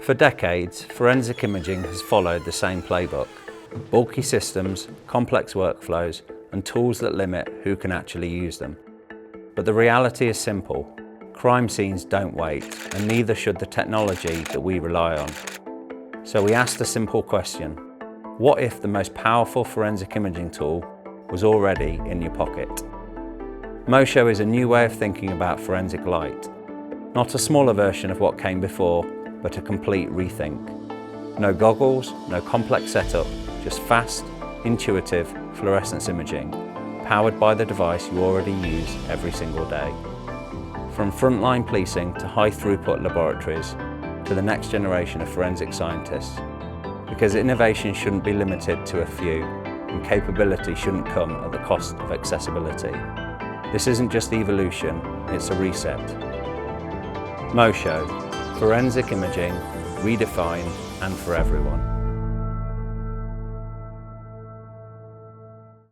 For decades, forensic imaging has followed the same playbook: bulky systems, complex workflows, and tools that limit who can actually use them. But the reality is simple. Crime scenes don't wait, and neither should the technology that we rely on. So we asked a simple question: what if the most powerful forensic imaging tool was already in your pocket? Mo-Sho is a new way of thinking about forensic light. Not a smaller version of what came before, but a complete rethink. No goggles, no complex setup, just fast, intuitive fluorescence imaging, powered by the device you already use every single day. From frontline policing to high-throughput laboratories, to the next generation of forensic scientists. Because innovation shouldn't be limited to a few, and capability shouldn't come at the cost of accessibility. This isn't just evolution, it's a reset. Mo-Sho, forensic imaging, redefined and for everyone.